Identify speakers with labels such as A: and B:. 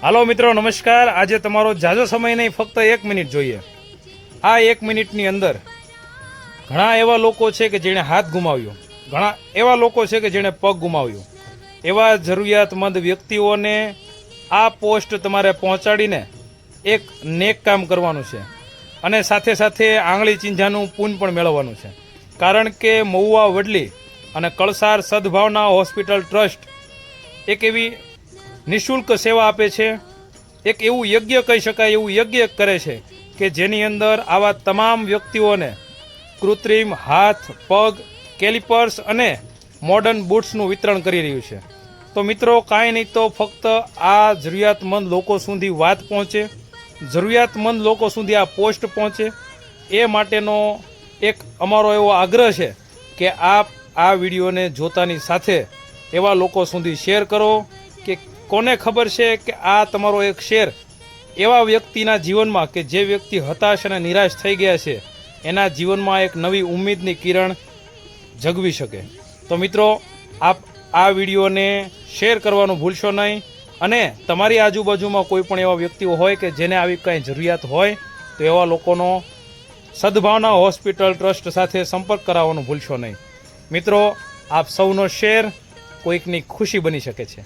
A: હાલો મિત્રો, નમસ્કાર। આજે તમારો જાજો સમય નહીં, ફક્ત 1 મિનિટ જોઈએ। આ 1 મિનિટની અંદર ઘણા એવા લોકો છે કે જેણે હાથ ગુમાવ્યો, ઘણા એવા લોકો છે કે જેણે પગ ગુમાવ્યો। એવા જરૂરિયાતમંદ વ્યક્તિઓને આ પોસ્ટ તમારે પહોંચાડીને એક નેક કામ કરવાનું છે અને સાથે સાથે આંગળી ચીંજાનું પુણ્ય પણ મેળવવાનું છે। કારણ કે મહુવા વડલી અને કળસાર સદભાવના હોસ્પિટલ ટ્રસ્ટ એક એવી નિઃશુલ્ક સેવા આપે છે, એક એવું યજ્ઞ કહી શકાય, એવું યજ્ઞ કરે છે કે જેની અંદર આવા તમામ વ્યક્તિઓને કૃત્રિમ હાથ, પગ, કેલિપર્સ અને મોડર્ન બૂટ્સનું વિતરણ કરી રહ્યું છે। તો મિત્રો, કાંઈ નહીં તો ફક્ત આ જરૂરિયાતમંદ લોકો સુધી વાત પહોંચે, જરૂરિયાતમંદ લોકો સુધી આ પોસ્ટ પહોંચે, એ માટેનો એક અમારો એવો આગ્રહ છે કે આપ આ વિડીયોને જોતાની સાથે એવા લોકો સુધી શેર કરો કે કોને ખબર છે કે આ તમારો એક શેર એવા વ્યક્તિના જીવનમાં કે જે વ્યક્તિ હતાશ અને નિરાશ થઈ ગયા છે, એના જીવનમાં એક નવી ઉમ્મીદની કિરણ જગવી શકે। તો મિત્રો, આપ આ વિડીયોને શેર કરવાનું ભૂલશો નહીં અને તમારી આજુબાજુમાં કોઈ પણ એવા વ્યક્તિઓ હોય કે જેને આવી કંઈ જરૂરિયાત હોય તો એવા લોકોનો સદભાવના હોસ્પિટલ ટ્રસ્ટ સાથે સંપર્ક કરાવવાનું ભૂલશો નહીં। મિત્રો, આપ સૌનો શેર કોઈકની ખુશી બની શકે છે।